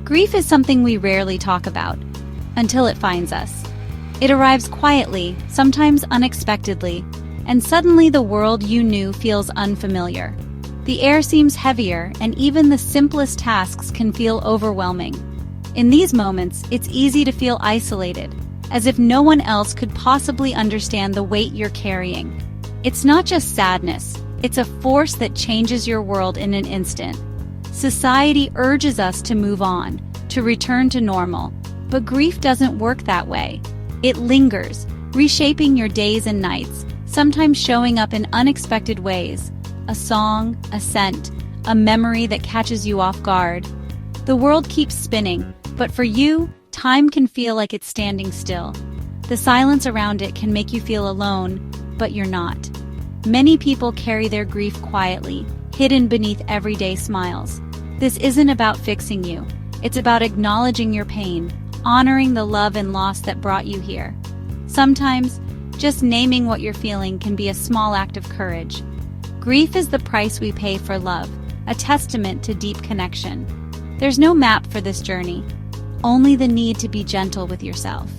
Grief is something we rarely talk about, until it finds us. It arrives quietly, sometimes unexpectedly, and suddenly the world you knew feels unfamiliar. The air seems heavier, and even the simplest tasks can feel overwhelming. In these moments, it's easy to feel isolated, as if no one else could possibly understand the weight you're carrying. It's not just sadness, it's a force that changes your world in an instant. Society urges us to move on, to return to normal, but grief doesn't work that way. It lingers, reshaping your days and nights, sometimes showing up in unexpected ways. A song, a scent, a memory that catches you off guard. The world keeps spinning, but for you, time can feel like it's standing still. The silence around it can make you feel alone, but you're not. Many people carry their grief quietly, hidden beneath everyday smiles. This isn't about fixing you. It's about acknowledging your pain, honoring the love and loss that brought you here. Sometimes, just naming what you're feeling can be a small act of courage. Grief is the price we pay for love, a testament to deep connection. There's no map for this journey, only the need to be gentle with yourself.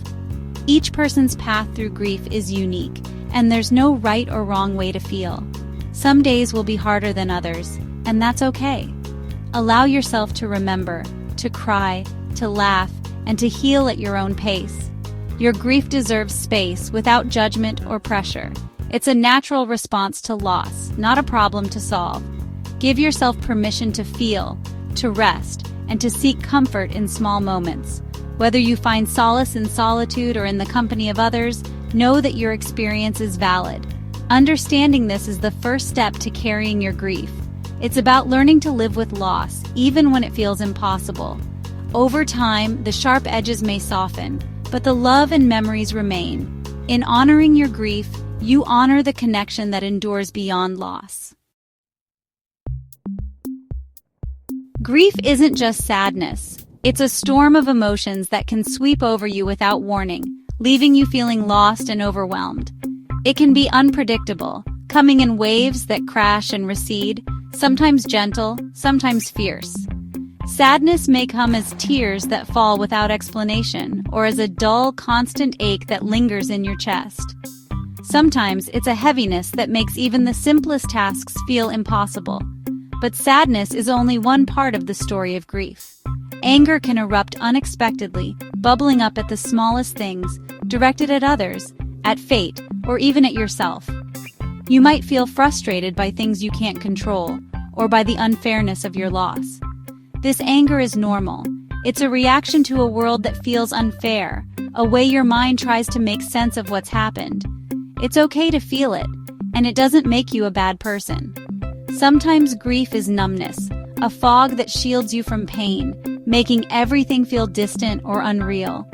Each person's path through grief is unique, and there's no right or wrong way to feel. Some days will be harder than others, and that's okay. Allow yourself to remember, to cry, to laugh, and to heal at your own pace. Your grief deserves space without judgment or pressure. It's a natural response to loss, not a problem to solve. Give yourself permission to feel, to rest, and to seek comfort in small moments. Whether you find solace in solitude or in the company of others, know that your experience is valid. Understanding this is the first step to carrying your grief. It's about learning to live with loss, even when it feels impossible. Over time, the sharp edges may soften, but the love and memories remain. In honoring your grief, you honor the connection that endures beyond loss. Grief isn't just sadness. It's a storm of emotions that can sweep over you without warning, leaving you feeling lost and overwhelmed. It can be unpredictable, coming in waves that crash and recede, sometimes gentle, sometimes fierce. Sadness may come as tears that fall without explanation, or as a dull, constant ache that lingers in your chest. Sometimes it's a heaviness that makes even the simplest tasks feel impossible. But sadness is only one part of the story of grief. Anger can erupt unexpectedly, bubbling up at the smallest things, directed at others, at fate, or even at yourself. You might feel frustrated by things you can't control, or by the unfairness of your loss. This anger is normal. It's a reaction to a world that feels unfair, a way your mind tries to make sense of what's happened. It's okay to feel it, and it doesn't make you a bad person. Sometimes grief is numbness, a fog that shields you from pain, making everything feel distant or unreal.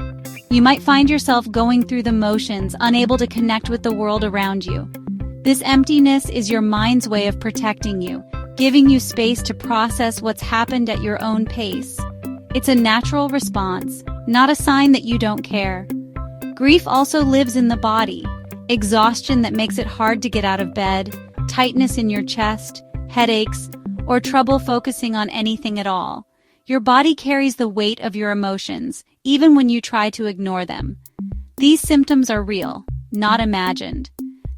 You might find yourself going through the motions, unable to connect with the world around you. This emptiness is your mind's way of protecting you, giving you space to process what's happened at your own pace. It's a natural response, not a sign that you don't care. Grief also lives in the body. Exhaustion that makes it hard to get out of bed, tightness in your chest, headaches, or trouble focusing on anything at all. Your body carries the weight of your emotions, even when you try to ignore them. These symptoms are real, not imagined.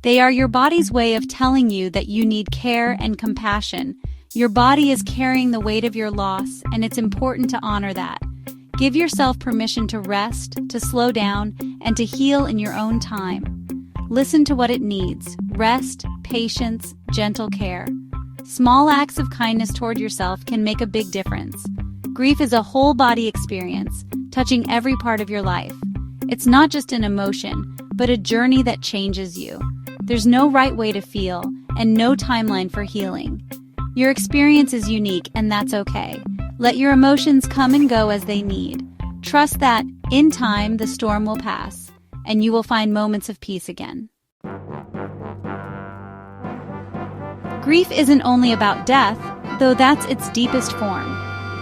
They are your body's way of telling you that you need care and compassion. Your body is carrying the weight of your loss, and it's important to honor that. Give yourself permission to rest, to slow down, and to heal in your own time. Listen to what it needs: rest, patience, gentle care. Small acts of kindness toward yourself can make a big difference. Grief is a whole body experience, touching every part of your life. It's not just an emotion, but a journey that changes you. There's no right way to feel, and no timeline for healing. Your experience is unique, and that's okay. Let your emotions come and go as they need. Trust that, in time, the storm will pass, and you will find moments of peace again. Grief isn't only about death, though that's its deepest form.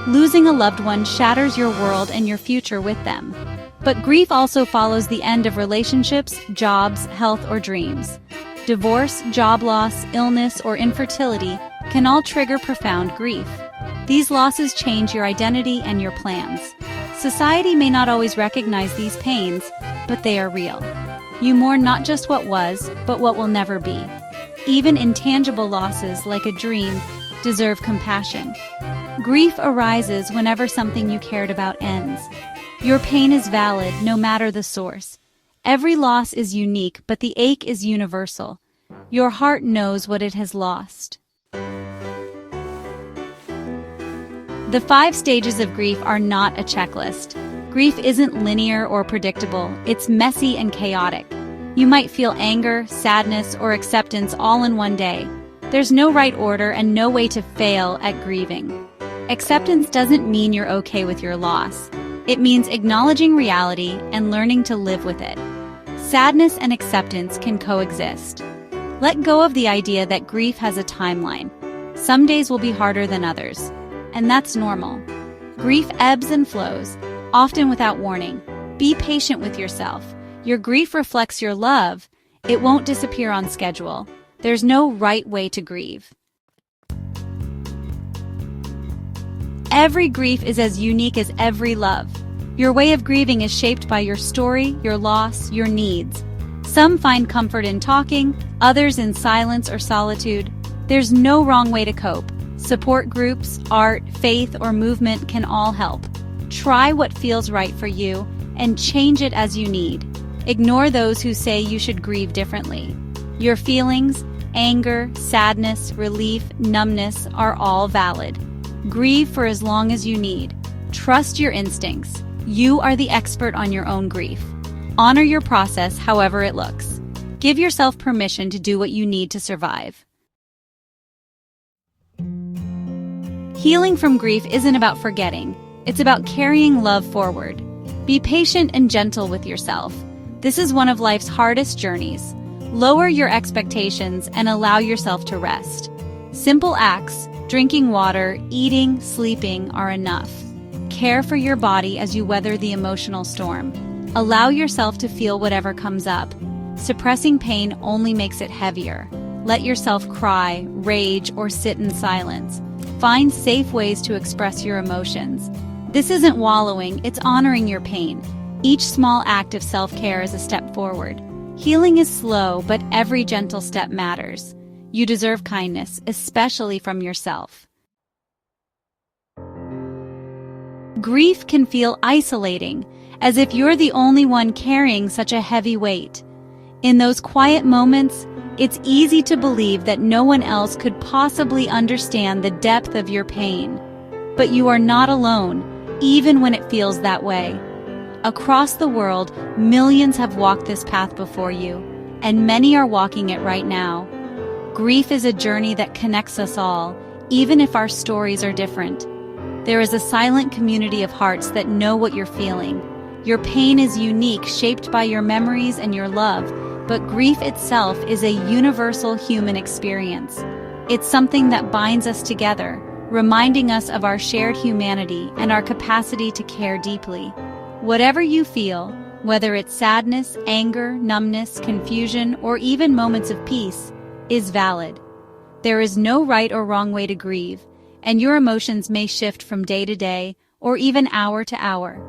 Losing a loved one shatters your world and your future with them. But grief also follows the end of relationships, jobs, health, or dreams. Divorce, job loss, illness, or infertility can all trigger profound grief. These losses change your identity and your plans. Society may not always recognize these pains, but they are real. You mourn not just what was, but what will never be. Even intangible losses, like a dream, deserve compassion. Grief arises whenever something you cared about ends. Your pain is valid, no matter the source. Every loss is unique, but the ache is universal. Your heart knows what it has lost. The 5 stages of grief are not a checklist. Grief isn't linear or predictable, it's messy and chaotic. You might feel anger, sadness, or acceptance all in one day. There's no right order and no way to fail at grieving. Acceptance doesn't mean you're okay with your loss. It means acknowledging reality and learning to live with it. Sadness and acceptance can coexist. Let go of the idea that grief has a timeline. Some days will be harder than others, and that's normal. Grief ebbs and flows, often without warning. Be patient with yourself. Your grief reflects your love. It won't disappear on schedule. There's no right way to grieve. Every grief is as unique as every love. Your way of grieving is shaped by your story, your loss, your needs. Some find comfort in talking, others in silence or solitude. There's no wrong way to cope. Support groups, art, faith, or movement can all help. Try what feels right for you and change it as you need. Ignore those who say you should grieve differently. Your feelings, anger, sadness, relief, numbness are all valid. Grieve for as long as you need. Trust your instincts. You are the expert on your own grief. Honor your process however it looks. Give yourself permission to do what you need to survive. Healing from grief isn't about forgetting. It's about carrying love forward. Be patient and gentle with yourself. This is one of life's hardest journeys. Lower your expectations and allow yourself to rest. Simple acts, drinking water, eating, sleeping, are enough. Care for your body as you weather the emotional storm. Allow yourself to feel whatever comes up. Suppressing pain only makes it heavier. Let yourself cry, rage, or sit in silence. Find safe ways to express your emotions. This isn't wallowing, it's honoring your pain. Each small act of self-care is a step forward. Healing is slow, but every gentle step matters. You deserve kindness, especially from yourself. Grief can feel isolating, as if you're the only one carrying such a heavy weight. In those quiet moments, it's easy to believe that no one else could possibly understand the depth of your pain. But you are not alone, even when it feels that way. Across the world, millions have walked this path before you, and many are walking it right now. Grief is a journey that connects us all, even if our stories are different. There is a silent community of hearts that know what you're feeling. Your pain is unique, shaped by your memories and your love, but grief itself is a universal human experience. It's something that binds us together, reminding us of our shared humanity and our capacity to care deeply. Whatever you feel, whether it's sadness, anger, numbness, confusion, or even moments of peace, is valid. There is no right or wrong way to grieve, and your emotions may shift from day to day or even hour to hour.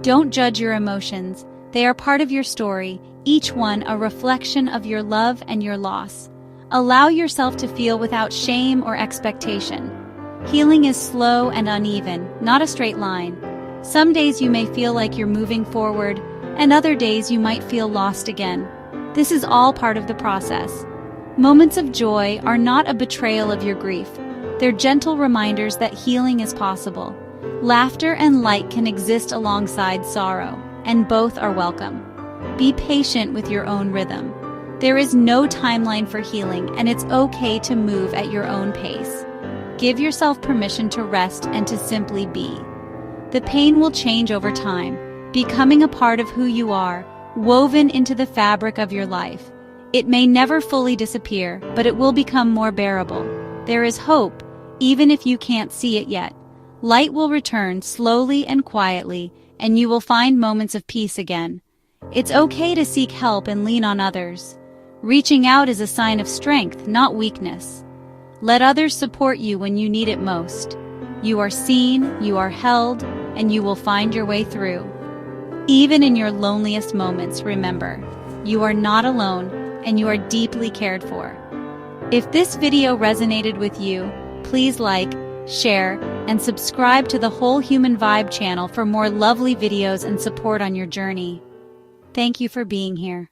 Don't judge your emotions. They are part of your story, each one a reflection of your love and your loss. Allow yourself to feel without shame or expectation. Healing is slow and uneven, not a straight line. Some days you may feel like you're moving forward, and other days you might feel lost again. This is all part of the process. Moments of joy are not a betrayal of your grief. They're gentle reminders that healing is possible. Laughter and light can exist alongside sorrow, and both are welcome. Be patient with your own rhythm. There is no timeline for healing, and it's okay to move at your own pace. Give yourself permission to rest and to simply be. The pain will change over time, becoming a part of who you are, woven into the fabric of your life. It may never fully disappear, but it will become more bearable. There is hope, even if you can't see it yet. Light will return slowly and quietly, and you will find moments of peace again. It's okay to seek help and lean on others. Reaching out is a sign of strength, not weakness. Let others support you when you need it most. You are seen, you are held, and you will find your way through. Even in your loneliest moments, remember, you are not alone and you are deeply cared for. If this video resonated with you, please like, share, and subscribe to the Whole Human Vibe channel for more lovely videos and support on your journey. Thank you for being here.